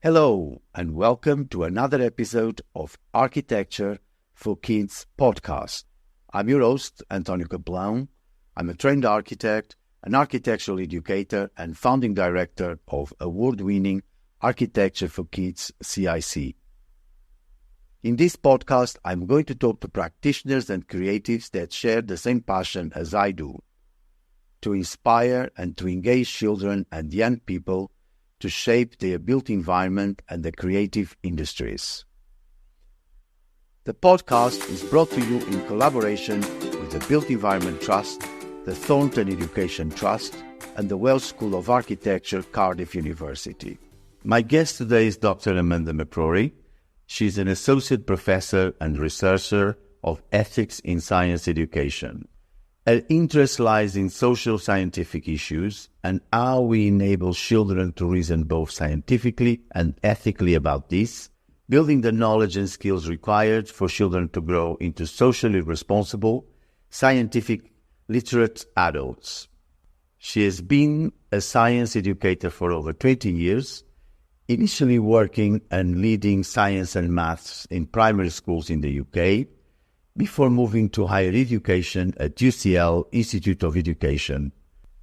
Hello, and welcome to another episode of Architecture for Kids podcast. I'm your host, Antonio Capelão. I'm a trained architect, an architectural educator, and founding director of award-winning Architecture for Kids CIC. In this podcast, I'm going to talk to practitioners and creatives that share the same passion as I do, to inspire and to engage children and young people to shape their built environment and the creative industries. The podcast is brought to you in collaboration with the Built Environment Trust, the Thornton Education Trust, and the Welsh School of Architecture, Cardiff University. My guest today is Dr. Amanda McCrory. She's an associate professor and researcher of ethics in science education. Her interest lies in social scientific issues and how we enable children to reason both scientifically and ethically about this, building the knowledge and skills required for children to grow into socially responsible, scientific, literate adults. She has been a science educator for over 20 years, initially working and leading science and maths in primary schools in the UK, before moving to higher education at UCL Institute of Education,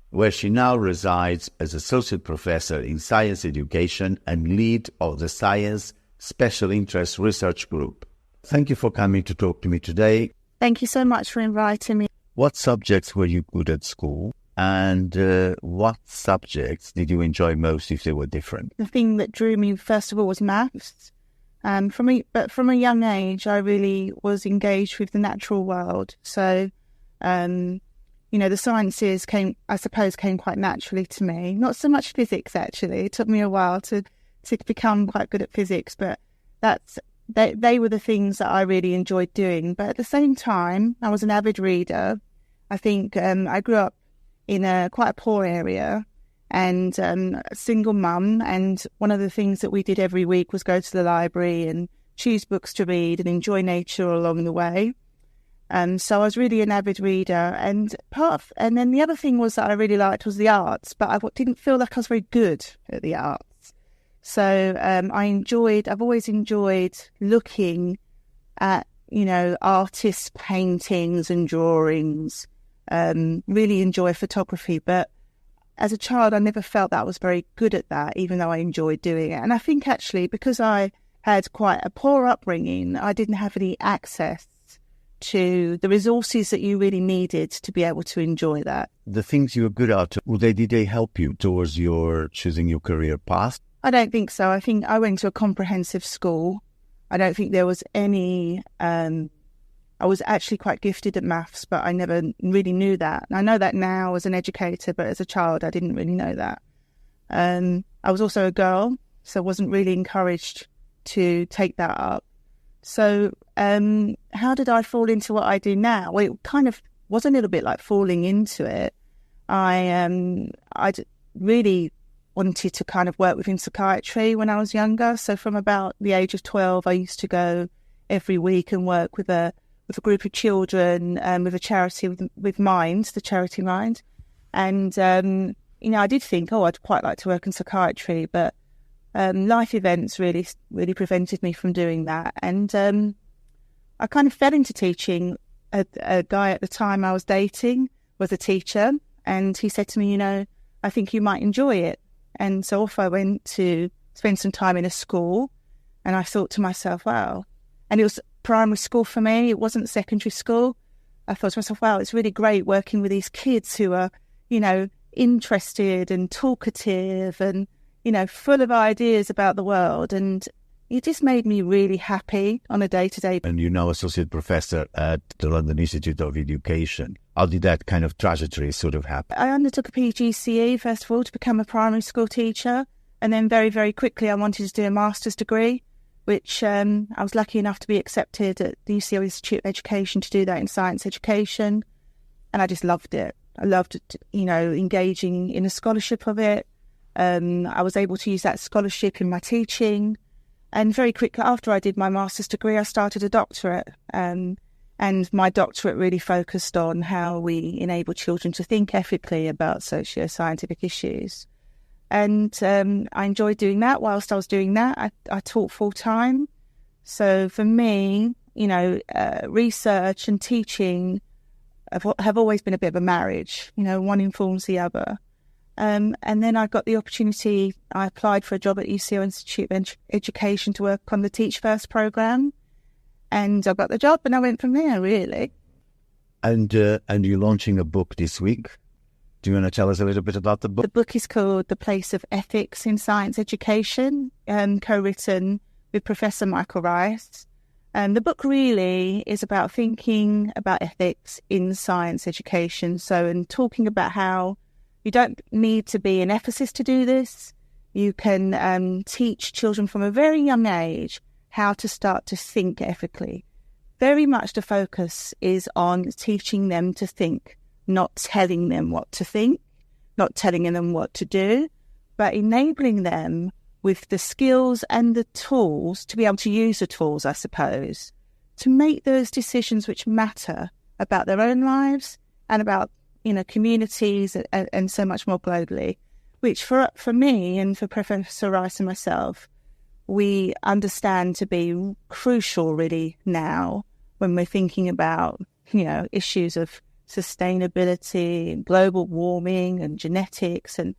where she now resides as Associate Professor in Science Education and lead of the Science Special Interest Research Group. Thank you for coming to talk to me today. Thank you so much for inviting me. What subjects were you good at school? And what subjects did you enjoy most if they were different? The thing that drew me, first of all, was maths. From a young age, I really was engaged with the natural world. So, the sciences came quite naturally to me. Not so much physics, actually. It took me a while to become quite good at physics, but they were the things that I really enjoyed doing. But at the same time, I was an avid reader. I think I grew up in quite a poor area, and a single mum, and one of the things that we did every week was go to the library and choose books to read and enjoy nature along the way. So I was really an avid reader, and then the other thing was that I really liked was the arts, but I didn't feel like I was very good at the arts. So I've always enjoyed looking at, artists' paintings and drawings, really enjoy photography, but as a child, I never felt that I was very good at that, even though I enjoyed doing it. And I think actually, because I had quite a poor upbringing, I didn't have any access to the resources that you really needed to be able to enjoy that. The things you were good at, did they help you towards your choosing your career path? I don't think so. I think I went to a comprehensive school. I don't think there was any... I was actually quite gifted at maths, but I never really knew that. And I know that now as an educator, but as a child, I didn't really know that. I was also a girl, so I wasn't really encouraged to take that up. So how did I fall into what I do now? Well, it kind of was a little bit like falling into it. I really wanted to kind of work within psychiatry when I was younger. So from about the age of 12, I used to go every week and work with a group of children with a charity, with Mind, the charity Mind. And, I did think, I'd quite like to work in psychiatry, but life events really prevented me from doing that. And I kind of fell into teaching. A guy at the time I was dating was a teacher, and he said to me, I think you might enjoy it. And so off I went to spend some time in a school, and I thought to myself, wow. And it was primary school for me. It wasn't secondary school. I thought to myself, wow, it's really great working with these kids who are, interested and talkative and, full of ideas about the world. And it just made me really happy on a day-to-day. And you're now associate professor at the London Institute of Education. How did that kind of trajectory sort of happen? I undertook a PGCE, first of all, to become a primary school teacher. And then very, very quickly, I wanted to do a master's degree, which I was lucky enough to be accepted at the UCL Institute of Education to do that in science education. And I just loved it. I loved, engaging in a scholarship of it. I was able to use that scholarship in my teaching. And very quickly after I did my master's degree, I started a doctorate. And my doctorate really focused on how we enable children to think ethically about socio-scientific issues. And I enjoyed doing that. Whilst I was doing that, I taught full time. So for me, research and teaching have always been a bit of a marriage. One informs the other. And then I got the opportunity. I applied for a job at UCL Institute of Education to work on the Teach First programme. And I got the job and I went from there, really. And you're launching a book this week. Do you want to tell us a little bit about the book? The book is called The Place of Ethics in Science Education, co-written with Professor McCrory. The book really is about thinking about ethics in science education. So, and talking about how you don't need to be an ethicist to do this. You can teach children from a very young age how to start to think ethically. Very much the focus is on teaching them to think, not telling them what to think, not telling them what to do, but enabling them with the skills and the tools to be able to use the tools, I suppose, to make those decisions which matter about their own lives and about, communities and so much more globally, which for me and for Professor Rice and myself, we understand to be crucial really now when we're thinking about, issues of sustainability, global warming and genetics and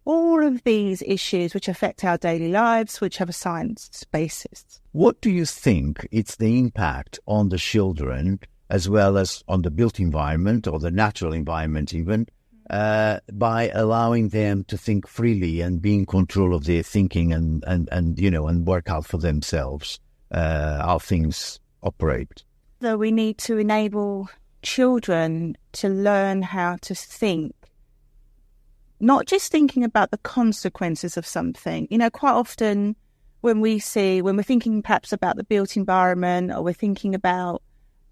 all of these issues which affect our daily lives, which have a science basis. What do you think it's the impact on the children as well as on the built environment or the natural environment even, by allowing them to think freely and be in control of their thinking and work out for themselves how things operate? So we need to enable children to learn how to think, not just thinking about the consequences of something. Quite often when we're thinking perhaps about the built environment, or we're thinking about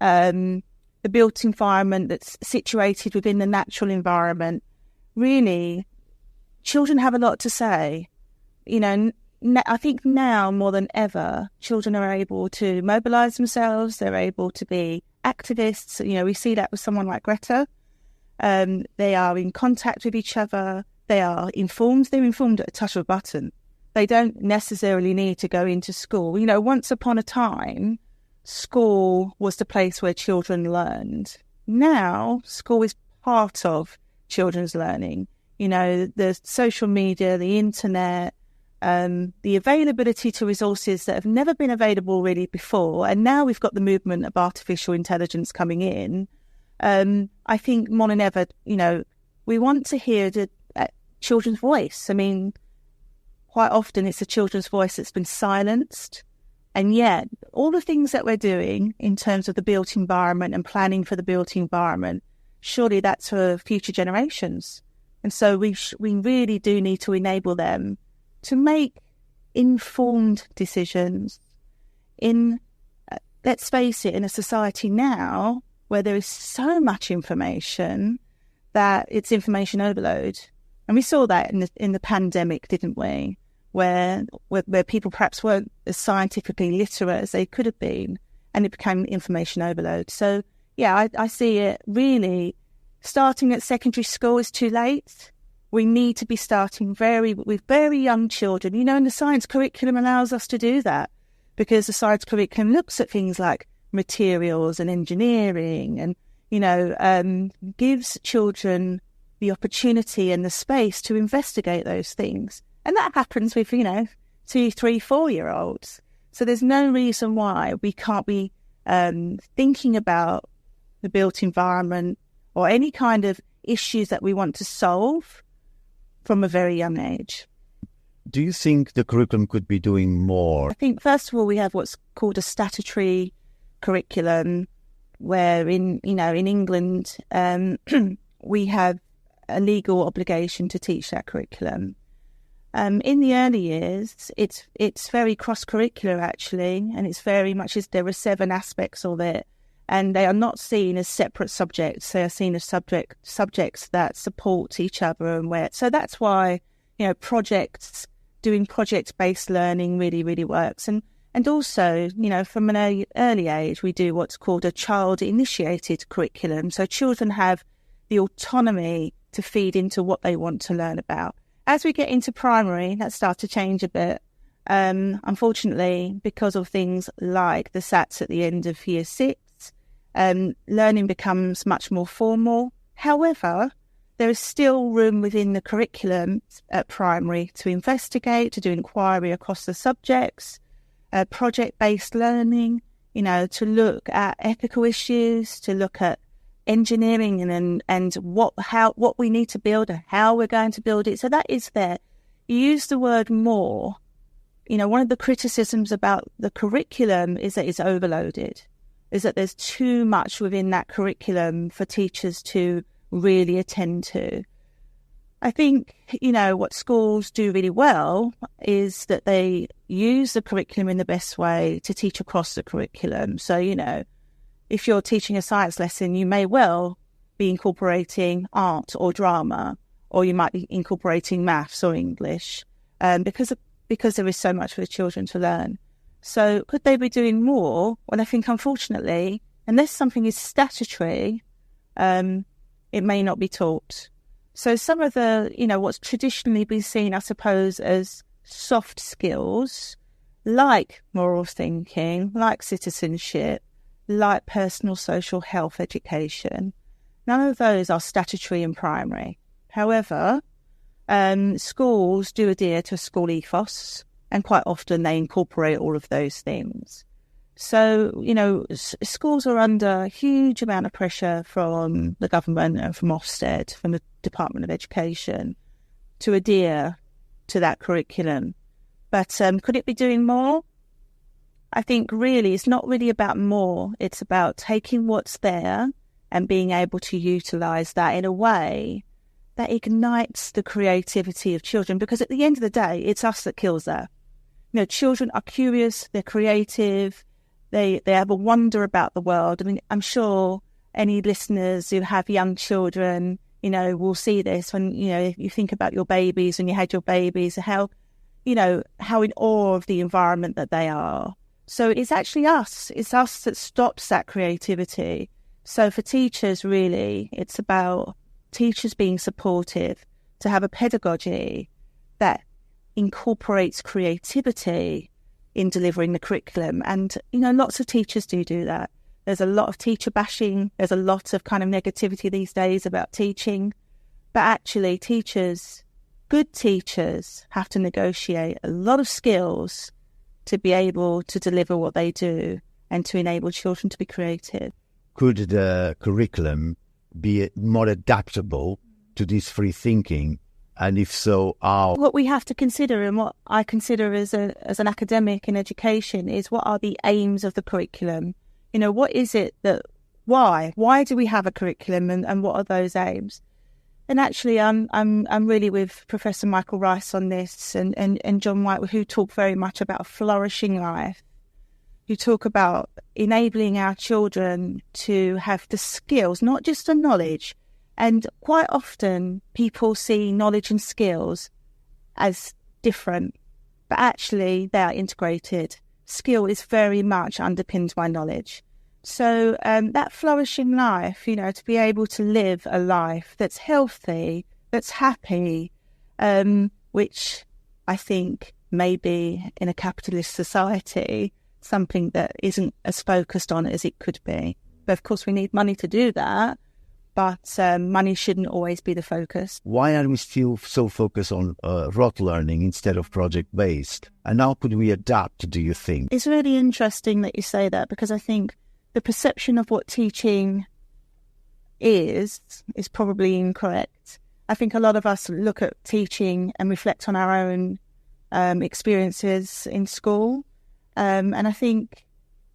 the built environment that's situated within the natural environment, really, children have a lot to say. I think now more than ever, children are able to mobilise themselves. They're able to be activists. We see that with someone like Greta. They are in contact with each other. They are informed. They're informed at a touch of a button. They don't necessarily need to go into school. Once upon a time, school was the place where children learned. Now, school is part of children's learning. The social media, the internet, the availability to resources that have never been available really before. And now we've got the movement of artificial intelligence coming in. I think more than ever, we want to hear the children's voice. Quite often it's the children's voice that's been silenced. And yet, all the things that we're doing in terms of the built environment and planning for the built environment, surely that's for future generations. And so we really do need to enable them to make informed decisions let's face it, in a society now where there is so much information that it's information overload. And we saw that in the pandemic, didn't we? Where people perhaps weren't as scientifically literate as they could have been, and it became information overload. So, yeah, I see it really starting at secondary school is too late. We need to be starting with very young children, and the science curriculum allows us to do that, because the science curriculum looks at things like materials and engineering and, gives children the opportunity and the space to investigate those things. And that happens with, 2, 3, 4-year-olds. So there's no reason why we can't be thinking about the built environment or any kind of issues that we want to solve from a very young age. Do you think the curriculum could be doing more? I think, first of all, we have what's called a statutory curriculum, where in England, we have a legal obligation to teach that curriculum. In the early years, it's very cross-curricular, actually, and it's very much, there are 7 aspects of it, and they are not seen as separate subjects. They are seen as subjects that support each other. So that's why, doing project-based learning really, really works. And also, from an early age, we do what's called a child-initiated curriculum. So children have the autonomy to feed into what they want to learn about. As we get into primary, that starts to change a bit. Unfortunately, because of things like the SATs at the end of year 6, learning becomes much more formal. However, there is still room within the curriculum at primary to investigate, to do inquiry across the subjects, project-based learning, to look at ethical issues, to look at engineering and what we need to build and how we're going to build it. So that is there. You use the word more. One of the criticisms about the curriculum is that it's overloaded, is that there's too much within that curriculum for teachers to really attend to. I think, what schools do really well is that they use the curriculum in the best way to teach across the curriculum. So, if you're teaching a science lesson, you may well be incorporating art or drama, or you might be incorporating maths or English, because there is so much for the children to learn. So could they be doing more? Well, I think, unfortunately, unless something is statutory, it may not be taught. So some of the, what's traditionally been seen, I suppose, as soft skills, like moral thinking, like citizenship, like personal social health education, none of those are statutory in primary. However, schools do adhere to a school ethos, and quite often they incorporate all of those things. So, schools are under a huge amount of pressure from the government and from Ofsted, from the Department of Education, to adhere to that curriculum. But could it be doing more? I think really it's not really about more. It's about taking what's there and being able to utilise that in a way that ignites the creativity of children. Because at the end of the day, it's us that kills that. Children are curious, they're creative, they have a wonder about the world. I mean, I'm sure any listeners who have young children, will see this when, you think about your babies and you had your babies, how in awe of the environment that they are. So it's actually us. It's us that stops that creativity. So for teachers, really, it's about teachers being supportive, to have a pedagogy that incorporates creativity in delivering the curriculum. And, lots of teachers do that. There's a lot of teacher bashing. There's a lot of kind of negativity these days about teaching. But actually, good teachers have to negotiate a lot of skills to be able to deliver what they do and to enable children to be creative. Could the curriculum be more adaptable to this free thinking? And if so, how? What we have to consider, and what I consider as an academic in education, is what are the aims of the curriculum? What is it why do we have a curriculum, and what are those aims? And actually, I'm really with Professor Michael Rice on this, and John White, who talk very much about a flourishing life, who talk about enabling our children to have the skills, not just the knowledge. And quite often people see knowledge and skills as different, but actually they are integrated. Skill is very much underpinned by knowledge. So that flourishing life, to be able to live a life that's healthy, that's happy, which I think maybe in a capitalist society, something that isn't as focused on as it could be. But of course we need money to do that. But money shouldn't always be the focus. Why are we still so focused on rote learning instead of project-based? And how could we adapt, do you think? It's really interesting that you say that, because I think the perception of what teaching is probably incorrect. I think a lot of us look at teaching and reflect on our own experiences in school. And I think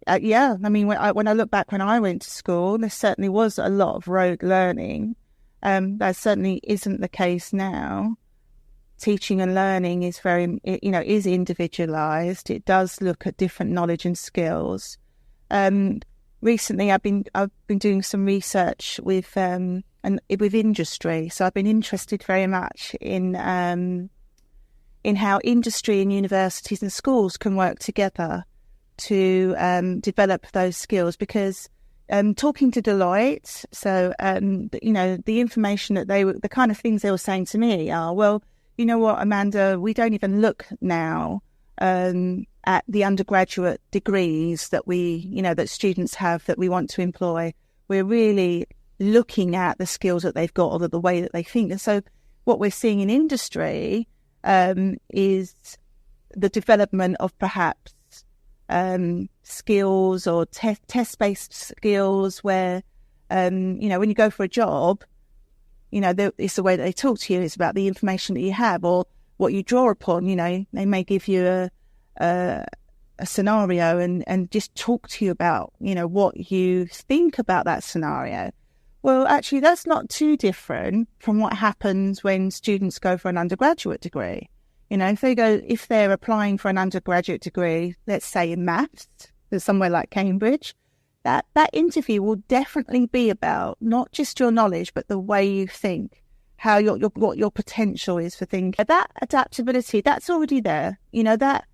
when I look back when I went to school, there certainly was a lot of rote learning. That certainly isn't the case now. Teaching and learning is is individualised. It does look at different knowledge and skills. Recently, I've been doing some research with industry, so I've been interested very much in how industry and universities and schools can work together to develop those skills, because talking to Deloitte, the information that the kind of things they were saying to me are, well, you know what, Amanda, we don't even look now at the undergraduate degrees that that students have that we want to employ. We're really looking at the skills that they've got or the way that they think. And so what we're seeing in industry is the development of perhaps skills or test-based skills where, when you go for a job, it's the way that they talk to you. It's about the information that you have or what you draw upon. They may give you a scenario and just talk to you about, what you think about that scenario. Well, actually, that's not too different from what happens when students go for an undergraduate degree. If they're applying for an undergraduate degree, let's say in maths, there's somewhere like Cambridge, that interview will definitely be about not just your knowledge, but the way you think, how what your potential is for thinking. That adaptability, that's already there. That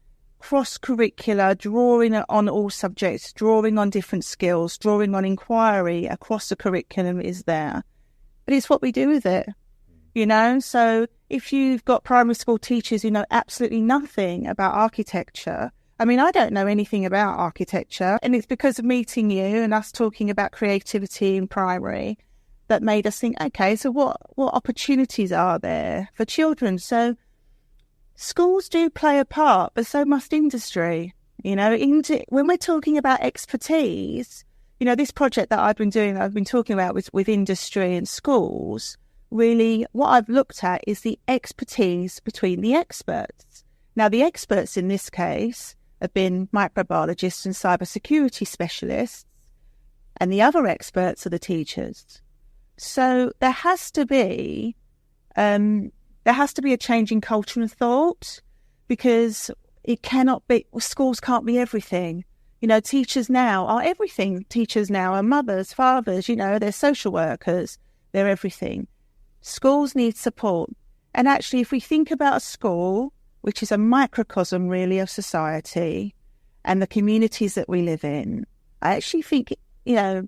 cross-curricular, drawing on all subjects, drawing on different skills, drawing on inquiry across the curriculum is there. But it's what we do with it, So if you've got primary school teachers who know absolutely nothing about architecture, I don't know anything about architecture, and it's because of meeting you and us talking about creativity in primary that made us think, okay, so what opportunities are there for children? So schools do play a part, but so must industry. When we're talking about expertise, this project that I've been talking about with industry and schools, really what I've looked at is the expertise between the experts. Now, the experts in this case have been microbiologists and cybersecurity specialists, and the other experts are the teachers. So there has to be a change in culture and thought, because schools can't be everything. Teachers now are everything. Teachers now are mothers, fathers, they're social workers, they're everything. Schools need support. And actually, if we think about a school, which is a microcosm really of society and the communities that we live in, I actually think,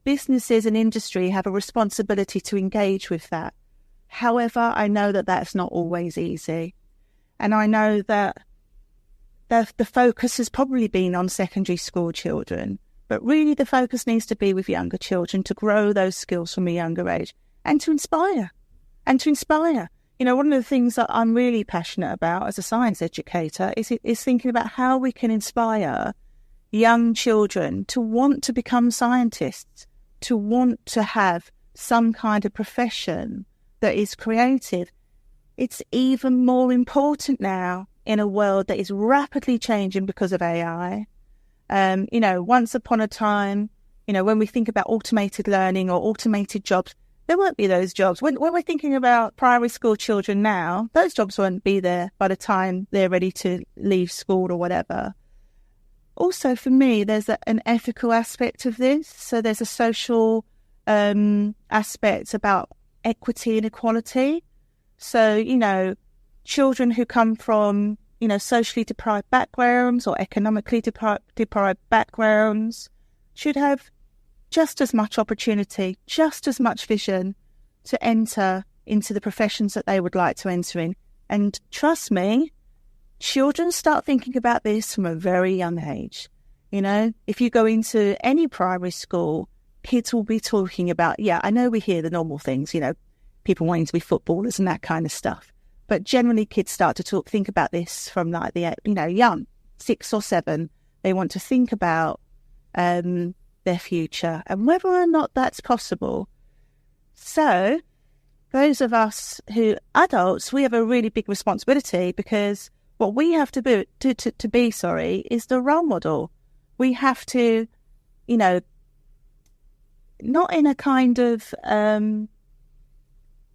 businesses and industry have a responsibility to engage with that. However, I know that that's not always easy. And I know that the focus has probably been on secondary school children, but really the focus needs to be with younger children to grow those skills from a younger age and to inspire. One of the things that I'm really passionate about as a science educator is thinking about how we can inspire young children to want to become scientists, to want to have some kind of profession that is creative. It's even more important now in a world that is rapidly changing because of AI. Once upon a time, when we think about automated learning or automated jobs, there won't be those jobs. When we're thinking about primary school children now, those jobs won't be there by the time they're ready to leave school or whatever. Also, for me, there's an ethical aspect of this. So there's a social aspect about equity and equality. So, children who come from, socially deprived backgrounds or economically deprived backgrounds should have just as much opportunity, just as much vision to enter into the professions that they would like to enter in. And trust me, children start thinking about this from a very young age. If you go into any primary school, kids will be talking about, I know we hear the normal things, people wanting to be footballers and that kind of stuff. But generally kids start to think about this from like the, young, 6 or 7. They want to think about their future and whether or not that's possible. So those of us who adults, we have a really big responsibility, because what we have to be is the role model. We have to, not in a kind of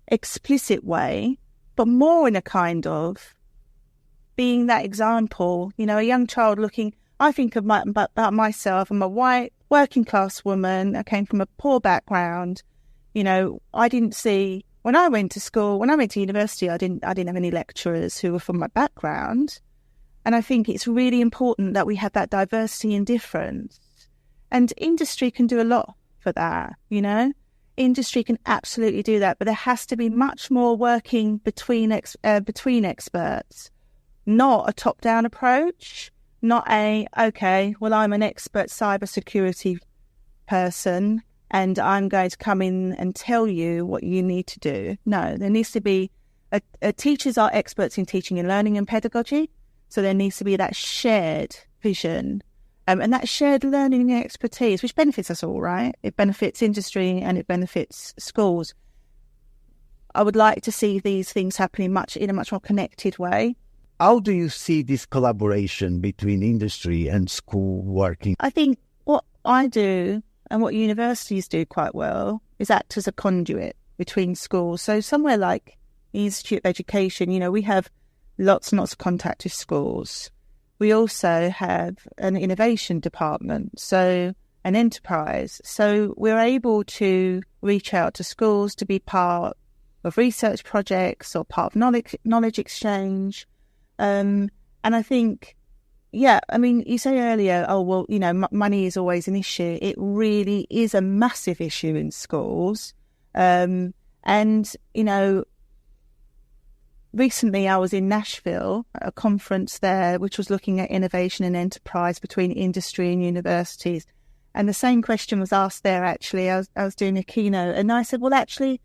explicit way, but more in a kind of being that example. A young child looking, I think about myself. I'm a white working class woman. I came from a poor background. I didn't see, when I went to school, when I went to university, I didn't have any lecturers who were from my background. And I think it's really important that we have that diversity and difference. And industry can do a lot for that, industry can absolutely do that, but there has to be much more working between experts, not a top-down approach, not okay, well, I'm an expert cybersecurity person and I'm going to come in and tell you what you need to do. No, there needs to be, teachers are experts in teaching and learning and pedagogy, so there needs to be that shared vision and that shared learning and expertise, which benefits us all, right? It benefits industry and it benefits schools. I would like to see these things happening in a much more connected way. How do you see this collaboration between industry and school working? I think what I do and what universities do quite well is act as a conduit between schools. So somewhere like the Institute of Education, we have lots and lots of contact with schools. We also have an innovation department, so an enterprise. So we're able to reach out to schools to be part of research projects or part of knowledge exchange. And I think, you say earlier, money is always an issue. It really is a massive issue in schools. Recently I was in Nashville at a conference there, which was looking at innovation and enterprise between industry and universities. And the same question was asked there, actually. I was doing a keynote and I said, well, actually,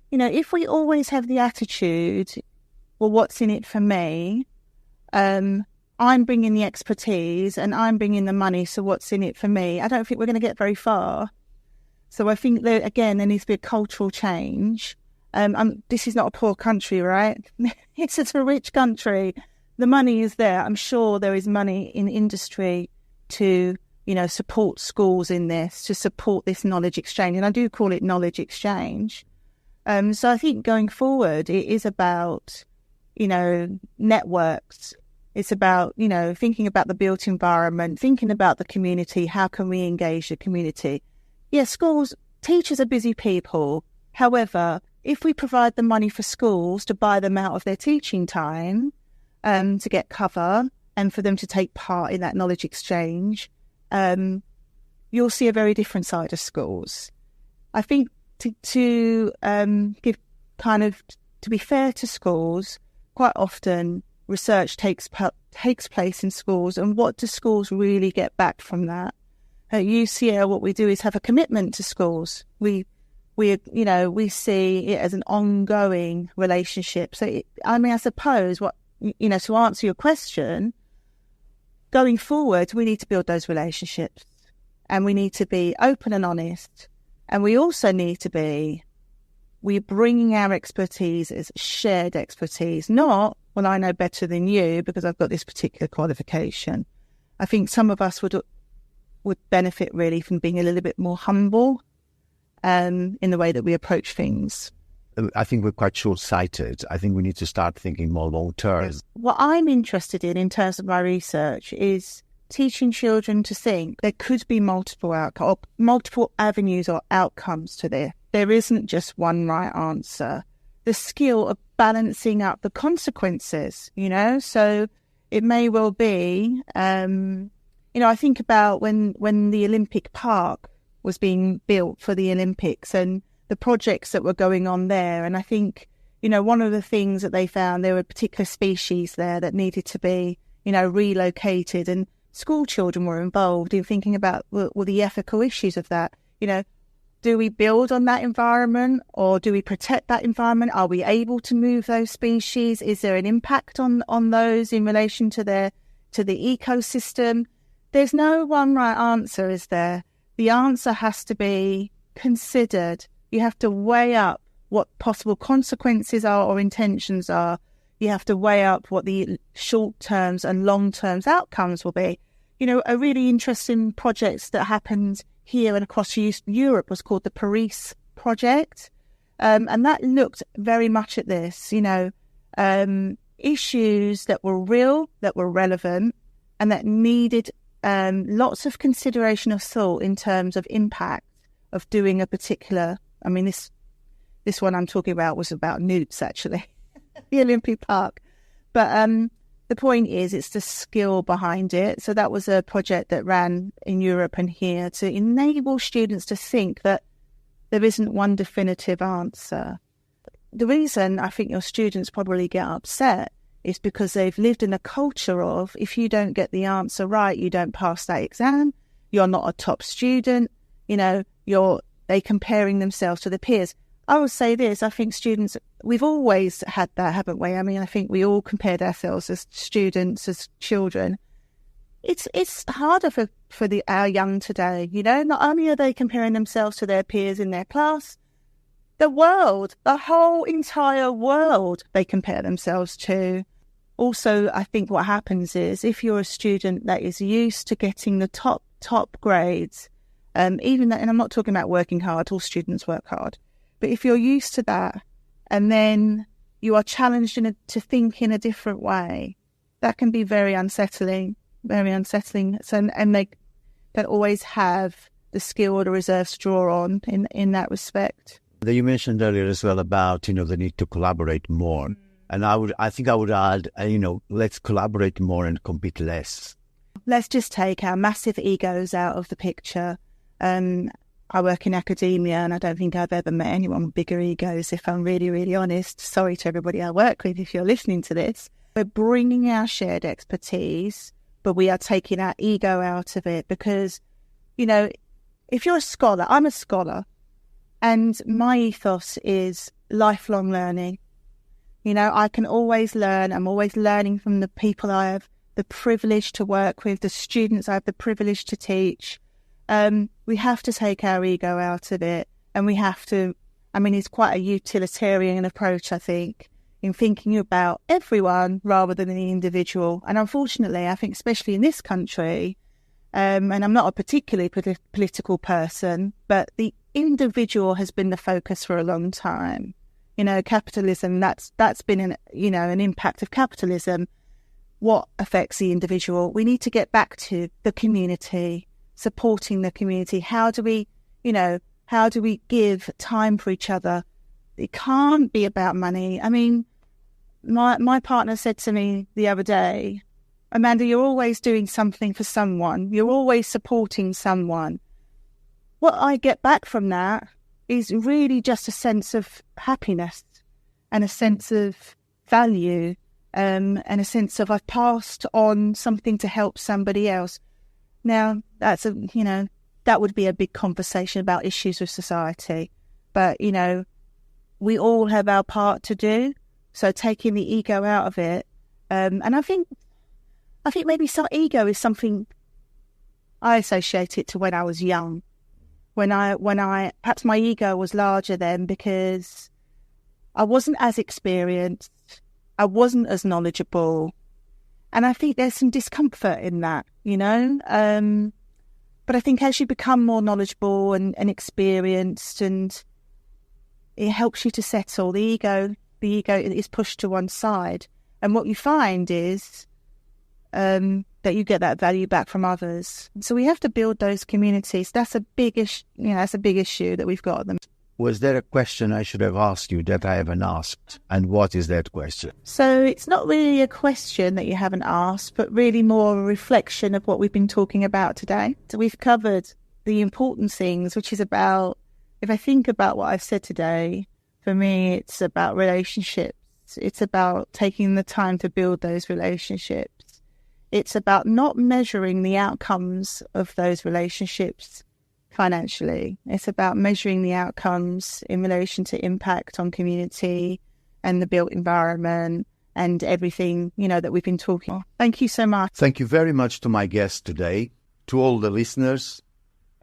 if we always have the attitude, well, what's in it for me? I'm bringing the expertise and I'm bringing the money, so what's in it for me? I don't think we're going to get very far. So I think that, again, there needs to be a cultural change. This is not a poor country, right? It's a rich country. The money is there. I'm sure there is money in industry to, support schools in this, to support this knowledge exchange. And I do call it knowledge exchange. So I think going forward, it is about, networks. It's about, thinking about the built environment, thinking about the community. How can we engage the community? Yeah, teachers are busy people. However, if we provide the money for schools to buy them out of their teaching time, to get cover and for them to take part in that knowledge exchange, you'll see a very different side of schools. I think to be fair to schools, quite often research takes place in schools, and what do schools really get back from that? At UCL, what we do is have a commitment to schools. We see it as an ongoing relationship. So, I suppose to answer your question, going forward, we need to build those relationships and we need to be open and honest. And we also need to we're bringing our expertise as shared expertise, not, well, I know better than you because I've got this particular qualification. I think some of us would benefit really from being a little bit more humble in the way that we approach things. I think we're quite short-sighted. I think we need to start thinking more long-term. What I'm interested in terms of my research is teaching children to think there could be multiple avenues or outcomes to this. There isn't just one right answer. The skill of balancing up the consequences, so it may well be, I think about when the Olympic Park was being built for the Olympics and the projects that were going on there. And I think, one of the things that they found, there were particular species there that needed to be, relocated, and school children were involved in thinking about the ethical issues of that. Do we build on that environment or do we protect that environment? Are we able to move those species? Is there an impact on those in relation to the ecosystem? There's no one right answer, is there? The answer has to be considered. You have to weigh up what possible consequences are or intentions are. You have to weigh up what the short-term and long-term outcomes will be. A really interesting project that happened here and across Europe was called the Paris Project. And that looked very much at this, issues that were real, that were relevant, and that needed lots of consideration of thought in terms of impact of doing a particular, this one I'm talking about was about newts, actually, the Olympic Park. But the point is, it's the skill behind it. So that was a project that ran in Europe and here to enable students to think that there isn't one definitive answer. The reason I think your students probably get upset is because they've lived in a culture of, if you don't get the answer right, you don't pass that exam, you're not a top student, they're comparing themselves to their peers. I would say this, I think students, we've always had that, haven't we? I mean, I think we all compared ourselves as students, as children. It's harder for our young today, not only are they comparing themselves to their peers in their class, the world, the whole entire world, they compare themselves to. Also, I think what happens is if you're a student that is used to getting the top grades, even that, and I'm not talking about working hard, all students work hard, but if you're used to that and then you are challenged to think in a different way, that can be very unsettling. So, and they don't always have the skill or the reserves to draw on in that respect. You mentioned earlier as well about, the need to collaborate more. And I think I would add, let's collaborate more and compete less. Let's just take our massive egos out of the picture. I work in academia and I don't think I've ever met anyone with bigger egos, if I'm really, really honest. Sorry to everybody I work with if you're listening to this. We're bringing our shared expertise, but we are taking our ego out of it because, if you're a scholar, I'm a scholar, and my ethos is lifelong learning. I can always learn. I'm always learning from the people I have the privilege to work with, the students I have the privilege to teach. We have to take our ego out of it, and we have to, it's quite a utilitarian approach, I think, in thinking about everyone rather than the individual. And unfortunately, I think especially in this country, and I'm not a particularly political person, but the individual has been the focus for a long time. Capitalism, that's been an impact of capitalism. What affects the individual? We need to get back to the community, supporting the community. How do we give time for each other? It can't be about money. My partner said to me the other day, Amanda, you're always doing something for someone. You're always supporting someone. What I get back from that is really just a sense of happiness and a sense of value, and a sense of I've passed on something to help somebody else. Now, that would be a big conversation about issues with society. But, we all have our part to do. So taking the ego out of it, and I think maybe some ego is something I associate it to when I was young. When I perhaps my ego was larger then because I wasn't as experienced, I wasn't as knowledgeable, and I think there's some discomfort in that, But I think as you become more knowledgeable and experienced, and it helps you to settle, the ego is pushed to one side, and what you find is that you get that value back from others. So we have to build those communities. That's a big issue. That's a big issue that we've got at them. Was there a question I should have asked you that I haven't asked? And what is that question? So it's not really a question that you haven't asked, but really more a reflection of what we've been talking about today. So we've covered the important things, which is about, if I think about what I've said today, for me, it's about relationships. It's about taking the time to build those relationships. It's about not measuring the outcomes of those relationships financially. It's about measuring the outcomes in relation to impact on community and the built environment and everything, that we've been talking about. Thank you so much. Thank you very much to my guest today, to all the listeners,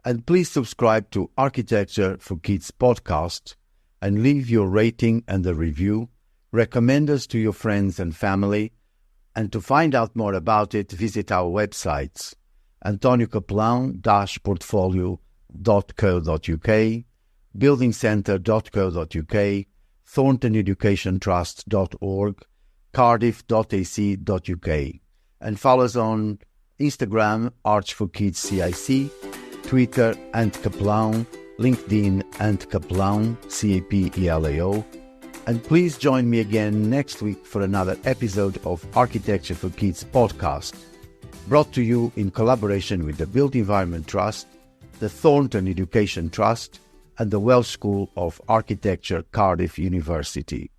and please subscribe to Architecture for Kids podcast and leave your rating and a review. Recommend us to your friends and family. And to find out more about it, visit our websites, antoniocaplan-portfolio.co.uk, buildingcentre.co.uk, thorntoneducationtrust.org, cardiff.ac.uk, and follow us on Instagram, Arch for Kids CIC, Twitter, @Kaplan, LinkedIn, @Kaplan, CAPELAO. And please join me again next week for another episode of Architecture for Kids podcast, brought to you in collaboration with the Built Environment Trust, the Thornton Education Trust, and the Welsh School of Architecture, Cardiff University.